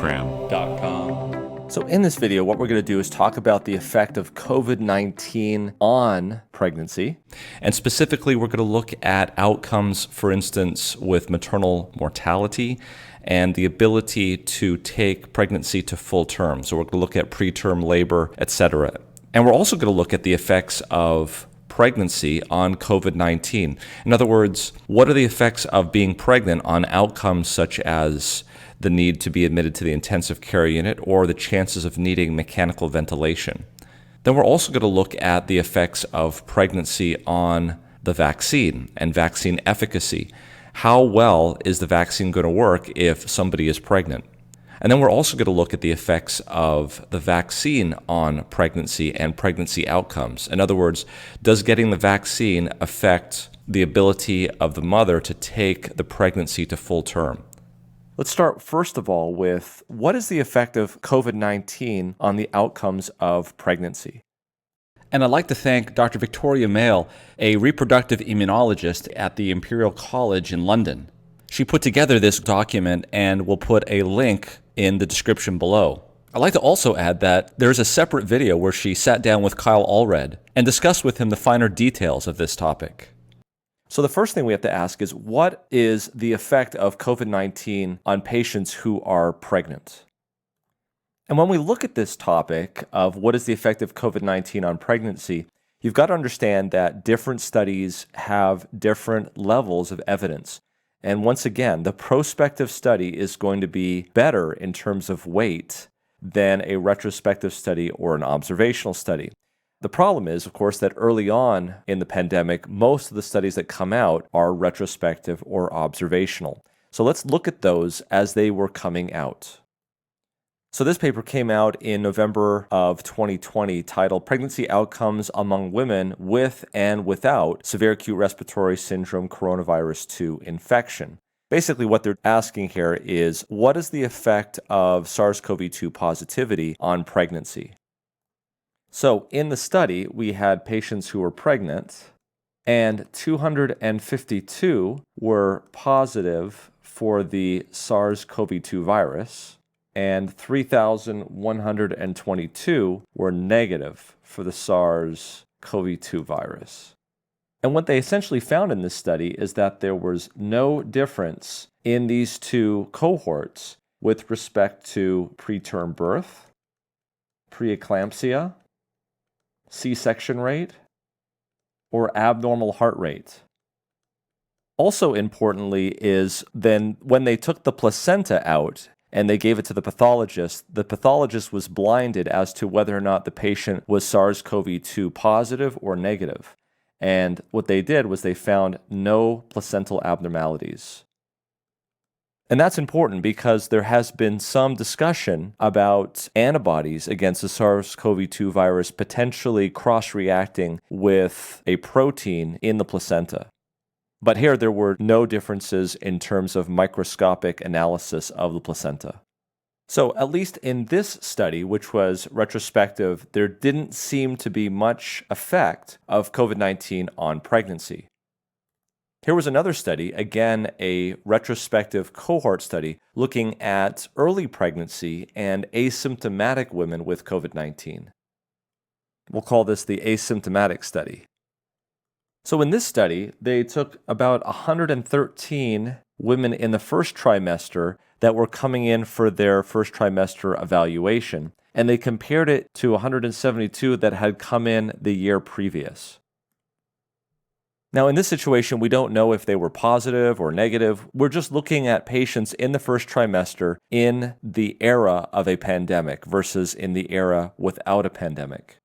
MedCram.com. So in this video, what we're going to do is talk about the effect of COVID-19 on pregnancy. And specifically, we're going to look at outcomes, for instance, with maternal mortality and the ability to take pregnancy to full term. So we're going to look at preterm labor, etc. And we're also going to look at the effects of pregnancy on COVID-19. In other words, what are the effects of being pregnant on outcomes such as the need to be admitted to the intensive care unit or the chances of needing mechanical ventilation? Then we're also going to look at the effects of pregnancy on the vaccine and vaccine efficacy. How well is the vaccine going to work if somebody is pregnant? And then we're also going to look at the effects of the vaccine on pregnancy and pregnancy outcomes. In other words, does getting the vaccine affect the ability of the mother to take the pregnancy to full term? Let's start first of all with what is the effect of COVID-19 on the outcomes of pregnancy? And I'd like to thank Dr. Victoria Mail, a reproductive immunologist at the Imperial College in London. She put together this document and we'll put a link in the description below. I'd like to also add that there's a separate video where she sat down with Kyle Allred and discussed with him the finer details of this topic. So the first thing we have to ask is, what is the effect of COVID-19 on patients who are pregnant? And when we look at this topic of what is the effect of COVID-19 on pregnancy, you've got to understand that different studies have different levels of evidence. And once again, the prospective study is going to be better in terms of weight than a retrospective study or an observational study. The problem is, of course, that early on in the pandemic, most of the studies that come out are retrospective or observational. So let's look at those as they were coming out. So this paper came out in November of 2020 titled Pregnancy Outcomes Among Women with and Without Severe Acute Respiratory Syndrome Coronavirus 2 Infection. Basically, what they're asking here is, what is the effect of SARS-CoV-2 positivity on pregnancy? So in the study, we had patients who were pregnant, and 252 were positive for the SARS-CoV-2 virus, and 3,122 were negative for the SARS-CoV-2 virus. And what they essentially found in this study is that there was no difference in these two cohorts with respect to preterm birth, preeclampsia, C-section rate, or abnormal heart rate. Also importantly is then when they took the placenta out and they gave it to the pathologist was blinded as to whether or not the patient was SARS-CoV-2 positive or negative. And what they did was they found no placental abnormalities. And that's important because there has been some discussion about antibodies against the SARS-CoV-2 virus potentially cross-reacting with a protein in the placenta. But here there were no differences in terms of microscopic analysis of the placenta. So at least in this study, which was retrospective, there didn't seem to be much effect of COVID-19 on pregnancy. Here was another study, again a retrospective cohort study, looking at early pregnancy and asymptomatic women with COVID-19. We'll call this the asymptomatic study. So in this study, they took about 113 women in the first trimester that were coming in for their first trimester evaluation, and they compared it to 172 that had come in the year previous. Now, in this situation, we don't know if they were positive or negative. We're just looking at patients in the first trimester in the era of a pandemic versus in the era without a pandemic.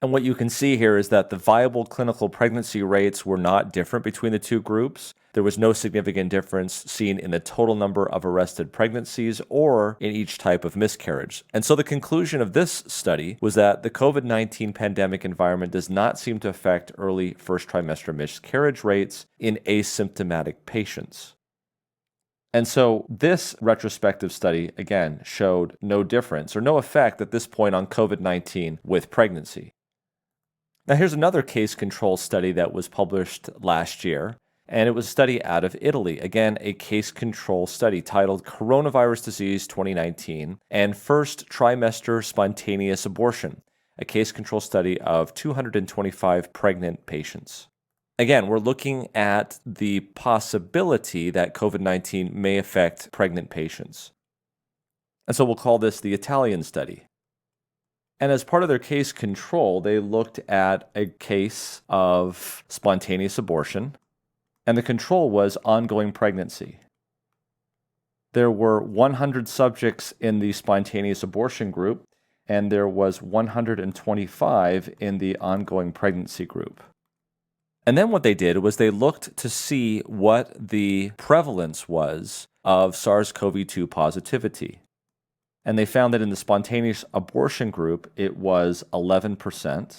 And what you can see here is that the viable clinical pregnancy rates were not different between the two groups. There was no significant difference seen in the total number of arrested pregnancies or in each type of miscarriage. And so the conclusion of this study was that the COVID-19 pandemic environment does not seem to affect early first trimester miscarriage rates in asymptomatic patients. And so this retrospective study, again, showed no difference or no effect at this point on COVID-19 with pregnancy. Now here's another case control study that was published last year. And it was a study out of Italy. Again, a case control study titled Coronavirus Disease 2019 and First Trimester Spontaneous Abortion, a case control study of 225 pregnant patients. Again, we're looking at the possibility that COVID-19 may affect pregnant patients. And so we'll call this the Italian study. And as part of their case control, they looked at a case of spontaneous abortion, and the control was ongoing pregnancy. There were 100 subjects in the spontaneous abortion group, and there was 125 in the ongoing pregnancy group. And then what they did was they looked to see what the prevalence was of SARS-CoV-2 positivity. And they found that in the spontaneous abortion group, it was 11%.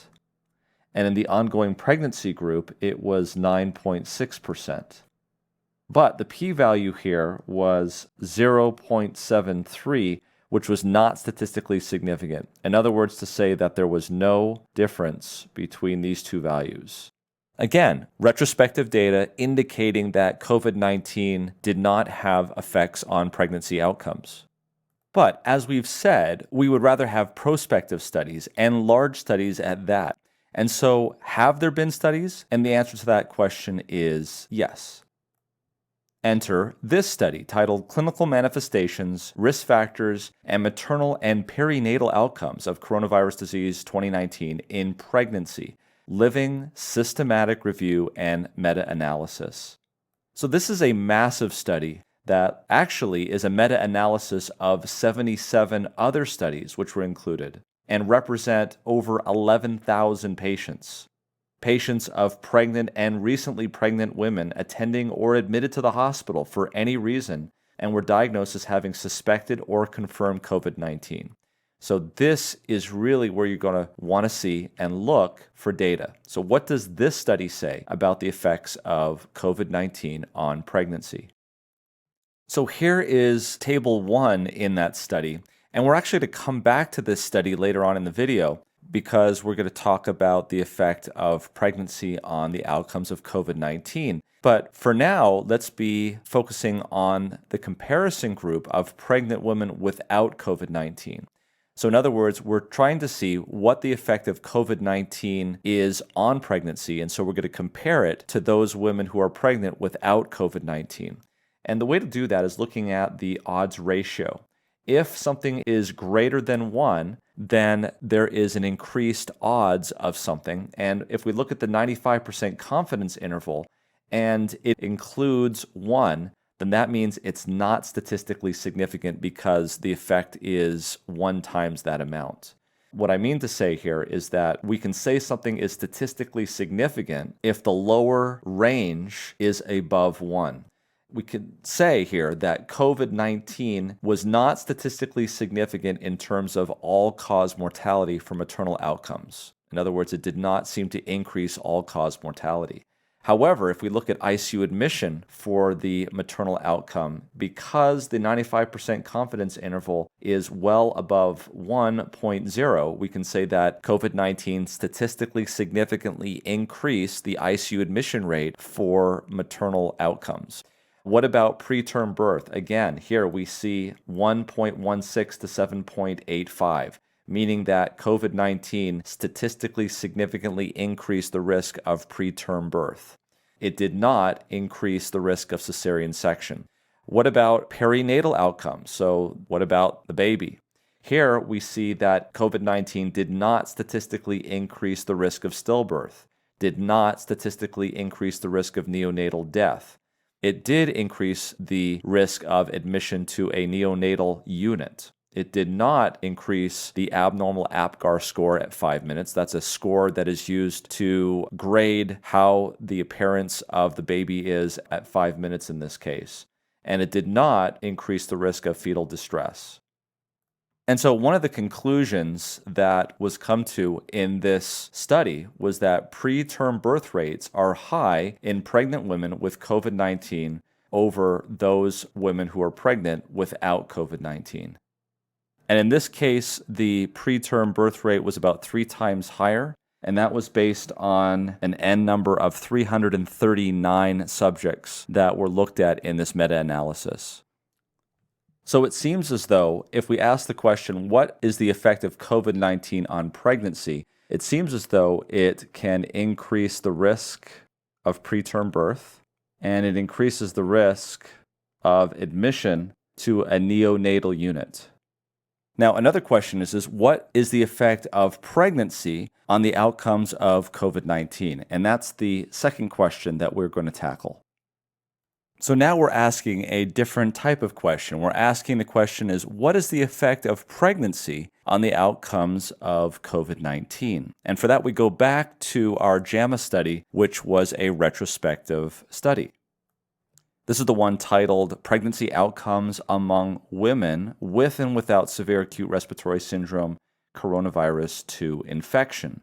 And in the ongoing pregnancy group, it was 9.6%. But the p-value here was 0.73, which was not statistically significant. In other words, to say that there was no difference between these two values. Again, retrospective data indicating that COVID-19 did not have effects on pregnancy outcomes. But as we've said, we would rather have prospective studies and large studies at that. And so, have there been studies? And the answer to that question is yes. Enter this study titled Clinical Manifestations, Risk Factors, and Maternal and Perinatal Outcomes of Coronavirus Disease 2019 in Pregnancy, Living Systematic Review and Meta-Analysis. So this is a massive study that actually is a meta-analysis of 77 other studies which were included and represent over 11,000 patients. Patients of pregnant and recently pregnant women attending or admitted to the hospital for any reason and were diagnosed as having suspected or confirmed COVID-19. So this is really where you're going to want to see and look for data. So what does this study say about the effects of COVID-19 on pregnancy? So here is table 1 in that study. And we're actually going to come back to this study later on in the video because we're going to talk about the effect of pregnancy on the outcomes of COVID-19. But for now, let's be focusing on the comparison group of pregnant women without COVID-19. So in other words, we're trying to see what the effect of COVID-19 is on pregnancy. And so we're going to compare it to those women who are pregnant without COVID-19. And the way to do that is looking at the odds ratio. If something is greater than 1, then there is an increased odds of something. And if we look at the 95% confidence interval and it includes 1, then that means it's not statistically significant because the effect is 1 times that amount. What I mean to say here is that we can say something is statistically significant if the lower range is above 1. We could say here that COVID-19 was not statistically significant in terms of all-cause mortality for maternal outcomes. In other words, it did not seem to increase all-cause mortality. However, if we look at ICU admission for the maternal outcome, because the 95% confidence interval is well above 1.0, we can say that COVID-19 statistically significantly increased the ICU admission rate for maternal outcomes. What about preterm birth? Again, here we see 1.16 to 7.85, meaning that COVID-19 statistically significantly increased the risk of preterm birth. It did not increase the risk of cesarean section. What about perinatal outcomes? So what about the baby? Here we see that COVID-19 did not statistically increase the risk of stillbirth, did not statistically increase the risk of neonatal death. It did increase the risk of admission to a neonatal unit. It did not increase the abnormal APGAR score at 5 minutes. That's a score that is used to grade how the appearance of the baby is at 5 minutes in this case. And it did not increase the risk of fetal distress. And so one of the conclusions that was come to in this study was that preterm birth rates are high in pregnant women with COVID-19 over those women who are pregnant without COVID-19. And in this case, the preterm birth rate was about 3 times higher, and that was based on an N number of 339 subjects that were looked at in this meta-analysis. So it seems as though if we ask the question, what is the effect of COVID-19 on pregnancy? It seems as though it can increase the risk of preterm birth, and it increases the risk of admission to a neonatal unit. Now, another question is what is the effect of pregnancy on the outcomes of COVID-19? And that's the second question that we're going to tackle. So now we're asking a different type of question. We're asking the question is, what is the effect of pregnancy on the outcomes of COVID-19? And for that, we go back to our JAMA study, which was a retrospective study. This is the one titled Pregnancy Outcomes Among Women with and Without Severe Acute Respiratory Syndrome Coronavirus 2 Infection.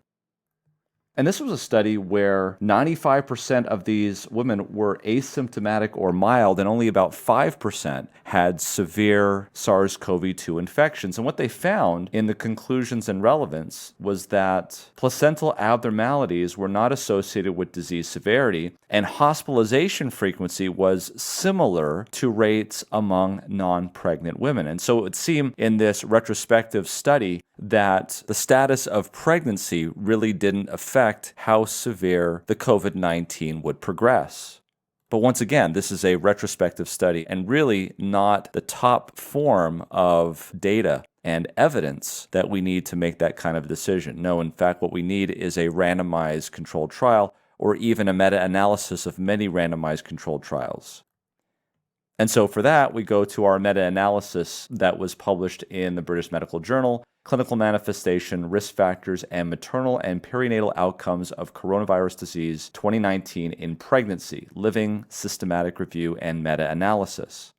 And this was a study where 95% of these women were asymptomatic or mild, and only about 5% had severe SARS-CoV-2 infections. And what they found in the conclusions and relevance was that placental abnormalities were not associated with disease severity, and hospitalization frequency was similar to rates among non-pregnant women. And so it would seem in this retrospective study that the status of pregnancy really didn't affect how severe the COVID-19 would progress. But once again, this is a retrospective study and really not the top form of data and evidence that we need to make that kind of decision. No, in fact, what we need is a randomized controlled trial or even a meta-analysis of many randomized controlled trials. And so for that, we go to our meta-analysis that was published in the British Medical Journal, Clinical Manifestation, Risk Factors, and Maternal and Perinatal Outcomes of Coronavirus Disease 2019 in Pregnancy, Living Systematic Review and Meta-Analysis.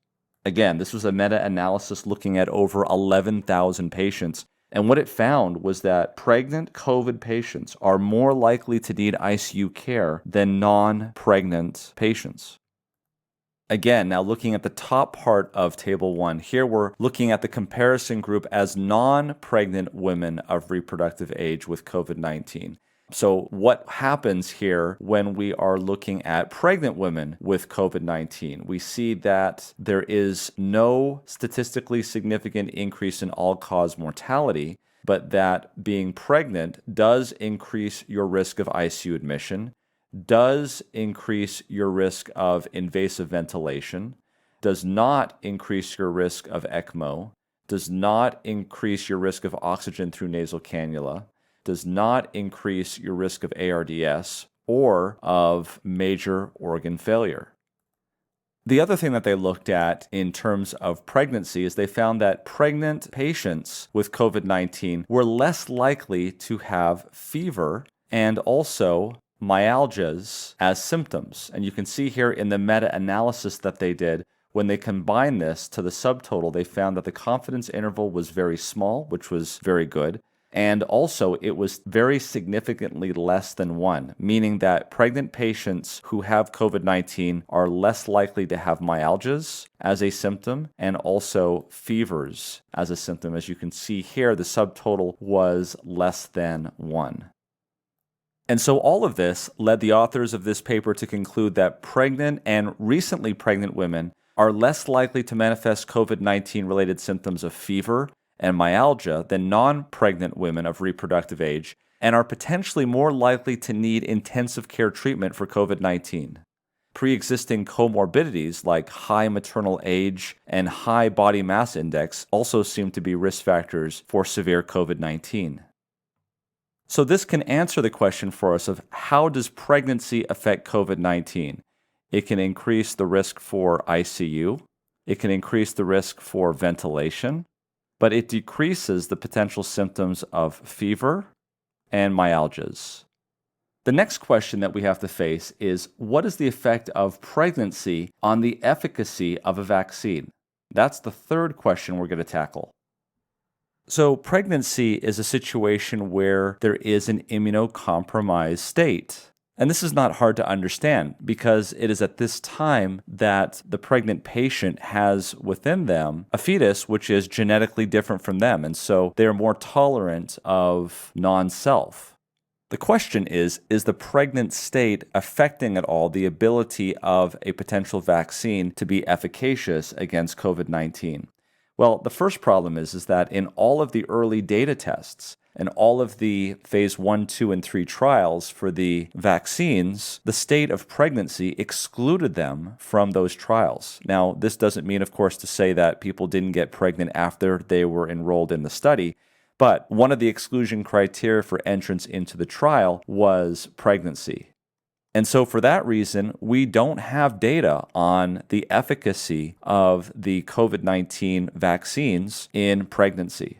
Again, this was a meta-analysis looking at over 11,000 patients, and what it found was that pregnant COVID patients are more likely to need ICU care than non-pregnant patients. Again, now looking at the top part of Table 1, here we're looking at the comparison group as non-pregnant women of reproductive age with COVID-19. So what happens here when we are looking at pregnant women with COVID-19? We see that there is no statistically significant increase in all-cause mortality, but that being pregnant does increase your risk of ICU admission, does increase your risk of invasive ventilation, does not increase your risk of ECMO, does not increase your risk of oxygen through nasal cannula, does not increase your risk of ARDS or of major organ failure. The other thing that they looked at in terms of pregnancy is they found that pregnant patients with COVID-19 were less likely to have fever and also myalgias as symptoms. And you can see here in the meta-analysis that they did, when they combined this to the subtotal, they found that the confidence interval was very small, which was very good. And also, it was very significantly less than 1, meaning that pregnant patients who have COVID-19 are less likely to have myalgias as a symptom and also fevers as a symptom. As you can see here, the subtotal was less than 1. And so all of this led the authors of this paper to conclude that pregnant and recently pregnant women are less likely to manifest COVID-19 related symptoms of fever and myalgia than non-pregnant women of reproductive age, and are potentially more likely to need intensive care treatment for COVID-19. Pre-existing comorbidities like high maternal age and high body mass index also seem to be risk factors for severe COVID-19. So this can answer the question for us of how does pregnancy affect COVID-19? It can increase the risk for ICU, it can increase the risk for ventilation, but it decreases the potential symptoms of fever and myalgias. The next question that we have to face is, what is the effect of pregnancy on the efficacy of a vaccine? That's the third question we're going to tackle. So pregnancy is a situation where there is an immunocompromised state. And this is not hard to understand because it is at this time that the pregnant patient has within them a fetus which is genetically different from them. And so they're more tolerant of non-self. The question is the pregnant state affecting at all the ability of a potential vaccine to be efficacious against COVID-19? Well, the first problem is that in all of the early data tests and all of the phase 1, 2, and 3 trials for the vaccines, the state of pregnancy excluded them from those trials. Now, this doesn't mean, of course, to say that people didn't get pregnant after they were enrolled in the study. But one of the exclusion criteria for entrance into the trial was pregnancy. And so for that reason, we don't have data on the efficacy of the COVID-19 vaccines in pregnancy.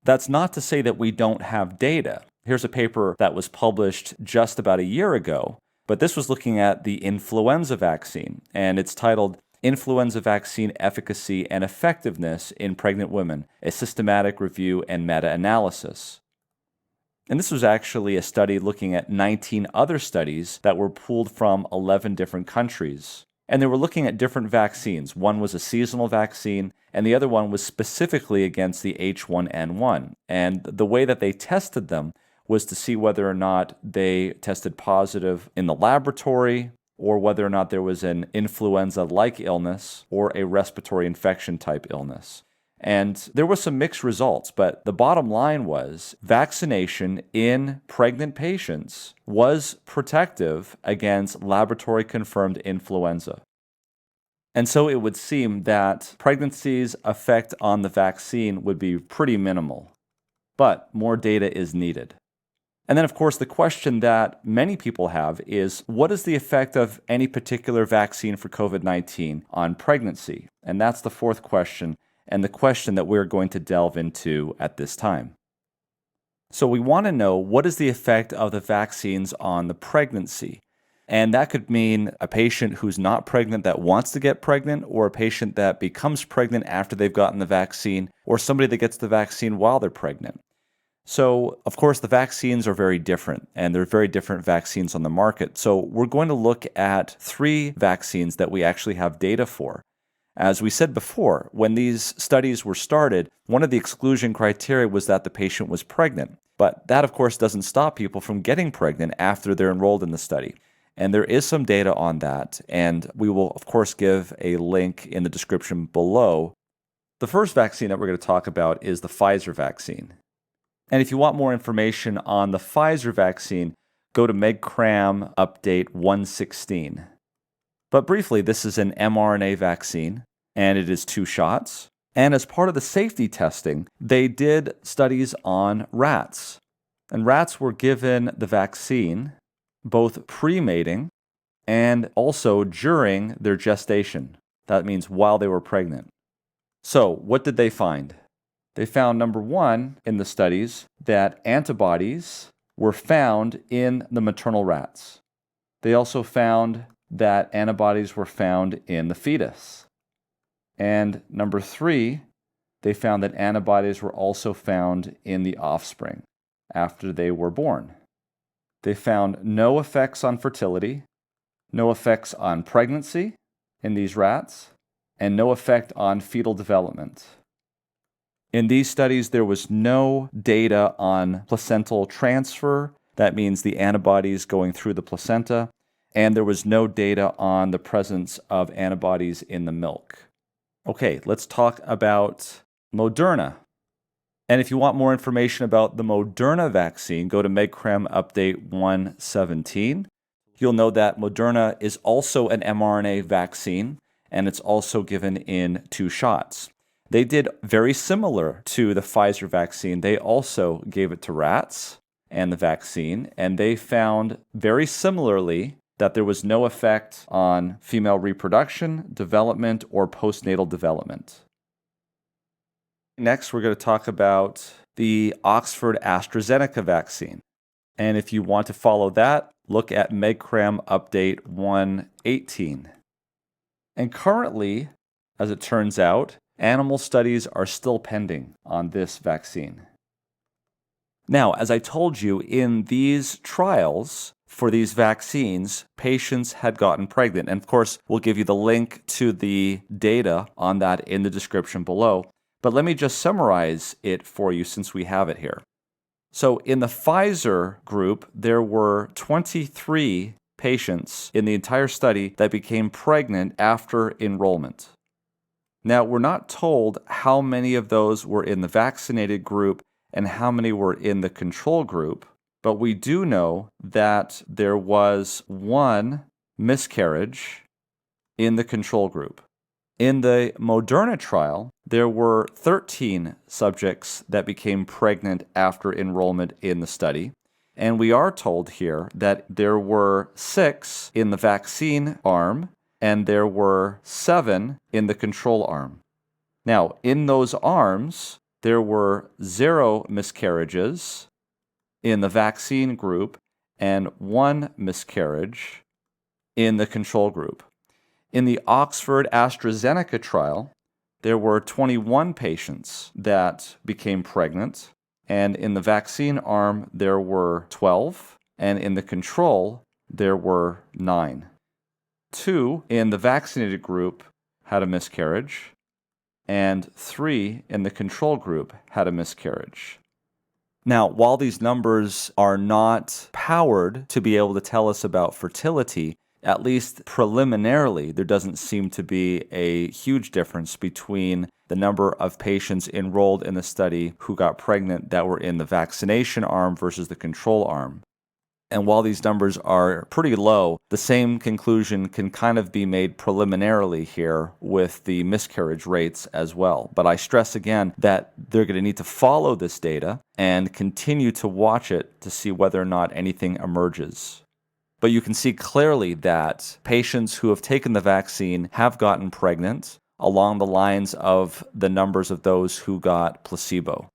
That's not to say that we don't have data. Here's a paper that was published just about a year ago, but this was looking at the influenza vaccine, and it's titled Influenza Vaccine Efficacy and Effectiveness in Pregnant Women, a Systematic Review and Meta-Analysis. And this was actually a study looking at 19 other studies that were pulled from 11 different countries. And they were looking at different vaccines. One was a seasonal vaccine, and the other one was specifically against the H1N1. And the way that they tested them was to see whether or not they tested positive in the laboratory, or whether or not there was an influenza-like illness or a respiratory infection-type illness. And there were some mixed results, but the bottom line was vaccination in pregnant patients was protective against laboratory-confirmed influenza. And so it would seem that pregnancy's effect on the vaccine would be pretty minimal, but more data is needed. And then, of course, the question that many people have is, what is the effect of any particular vaccine for COVID-19 on pregnancy? And that's the fourth question, and the question that we're going to delve into at this time. So we want to know, what is the effect of the vaccines on the pregnancy? And that could mean a patient who's not pregnant that wants to get pregnant, or a patient that becomes pregnant after they've gotten the vaccine, or somebody that gets the vaccine while they're pregnant. So, of course, the vaccines are very different, and there are very different vaccines on the market. So we're going to look at 3 vaccines that we actually have data for. As we said before, when these studies were started, one of the exclusion criteria was that the patient was pregnant. But that, of course, doesn't stop people from getting pregnant after they're enrolled in the study. And there is some data on that, and we will, of course, give a link in the description below. The first vaccine that we're going to talk about is the Pfizer vaccine. And if you want more information on the Pfizer vaccine, go to MedCram Update 116. But briefly, this is an mRNA vaccine, and it is 2 shots. And as part of the safety testing, they did studies on rats. And rats were given the vaccine both pre-mating and also during their gestation. That means while they were pregnant. So, what did they find? They found, number 1, in the studies, that antibodies were found in the maternal rats. They also found that antibodies were found in the fetus. And number 3, they found that antibodies were also found in the offspring after they were born. They found no effects on fertility, no effects on pregnancy in these rats, and no effect on fetal development. In these studies, there was no data on placental transfer. That means the antibodies going through the placenta. And there was no data on the presence of antibodies in the milk. Okay, let's talk about Moderna. And if you want more information about the Moderna vaccine, go to MedCram Update 117. You'll know that Moderna is also an mRNA vaccine, and it's also given in 2 shots. They did very similar to the Pfizer vaccine. They also gave it to rats and the vaccine, and they found very similarly that there was no effect on female reproduction, development, or postnatal development. Next, we're going to talk about the Oxford AstraZeneca vaccine. And if you want to follow that, look at MedCram Update 118. And currently, as it turns out, animal studies are still pending on this vaccine. Now, as I told you, in these trials for these vaccines, patients had gotten pregnant. And of course, we'll give you the link to the data on that in the description below. But let me just summarize it for you since we have it here. So in the Pfizer group, there were 23 patients in the entire study that became pregnant after enrollment. Now, we're not told how many of those were in the vaccinated group and how many were in the control group, but we do know that there was one miscarriage in the control group. In the Moderna trial, there were 13 subjects that became pregnant after enrollment in the study. And we are told here that there were 6 in the vaccine arm and there were 7 in the control arm. Now, in those arms, there were 0 miscarriages in the vaccine group and 1 miscarriage in the control group. In the Oxford-AstraZeneca trial, there were 21 patients that became pregnant, and in the vaccine arm, there were 12, and in the control, there were 9. 2 in the vaccinated group had a miscarriage, and 3 in the control group had a miscarriage. Now, while these numbers are not powered to be able to tell us about fertility, at least preliminarily, there doesn't seem to be a huge difference between the number of patients enrolled in the study who got pregnant that were in the vaccination arm versus the control arm. And while these numbers are pretty low, the same conclusion can kind of be made preliminarily here with the miscarriage rates as well. But I stress again that they're going to need to follow this data and continue to watch it to see whether or not anything emerges. But you can see clearly that patients who have taken the vaccine have gotten pregnant along the lines of the numbers of those who got placebo.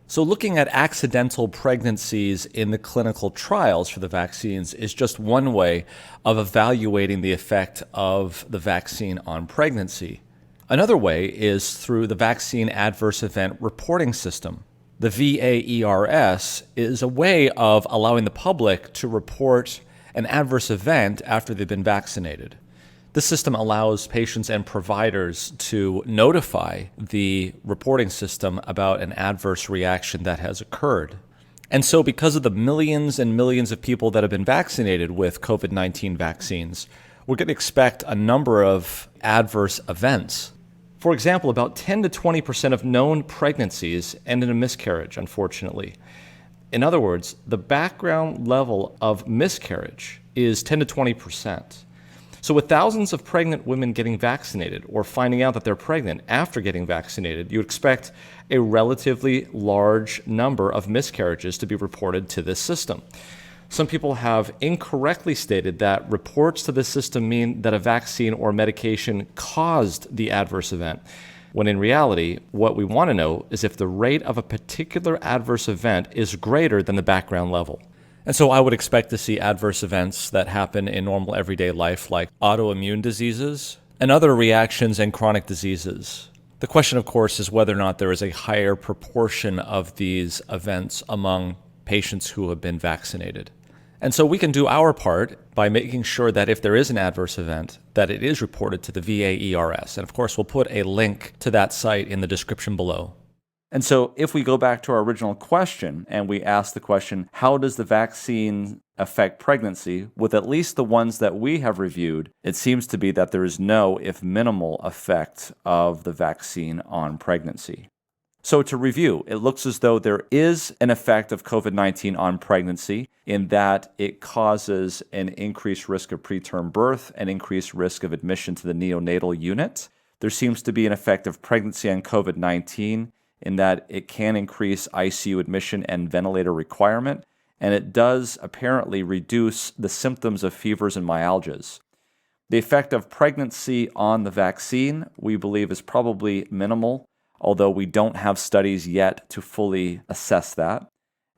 So looking at accidental pregnancies in the clinical trials for the vaccines is just one way of evaluating the effect of the vaccine on pregnancy. Another way is through the vaccine adverse event reporting system. The VAERS is a way of allowing the public to report an adverse event after they've been vaccinated. This system allows patients and providers to notify the reporting system about an adverse reaction that has occurred. And so because of the millions and millions of people that have been vaccinated with COVID-19 vaccines, we're going to expect a number of adverse events. For example, about 10 to 20% of known pregnancies end in a miscarriage, unfortunately. In other words, the background level of miscarriage is 10 to 20%. So with thousands of pregnant women getting vaccinated or finding out that they're pregnant after getting vaccinated, you expect a relatively large number of miscarriages to be reported to this system. Some people have incorrectly stated that reports to this system mean that a vaccine or medication caused the adverse event, when in reality, what we want to know is if the rate of a particular adverse event is greater than the background level. And so I would expect to see adverse events that happen in normal everyday life, like autoimmune diseases and other reactions and chronic diseases. The question, of course, is whether or not there is a higher proportion of these events among patients who have been vaccinated. And so we can do our part by making sure that if there is an adverse event, that it is reported to the VAERS. And of course, we'll put a link to that site in the description below. And so if we go back to our original question and we ask the question, how does the vaccine affect pregnancy? With at least the ones that we have reviewed, it seems to be that there is no, if minimal, effect of the vaccine on pregnancy. So to review, it looks as though there is an effect of COVID-19 on pregnancy in that it causes an increased risk of preterm birth, an increased risk of admission to the neonatal unit. There seems to be an effect of pregnancy on COVID-19 in that it can increase ICU admission and ventilator requirement, and it does apparently reduce the symptoms of fevers and myalgias. The effect of pregnancy on the vaccine, we believe, is probably minimal, although we don't have studies yet to fully assess that.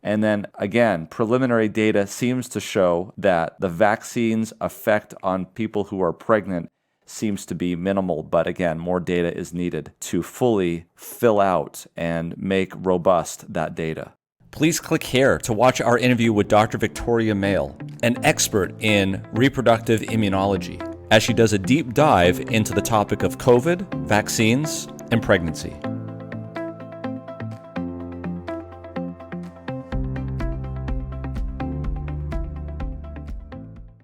And then again, preliminary data seems to show that the vaccine's effect on people who are pregnant seems to be minimal, but again, more data is needed to fully fill out and make robust that data. Please click here to watch our interview with Dr. Victoria Mail, an expert in reproductive immunology, as she does a deep dive into the topic of COVID, vaccines, and pregnancy.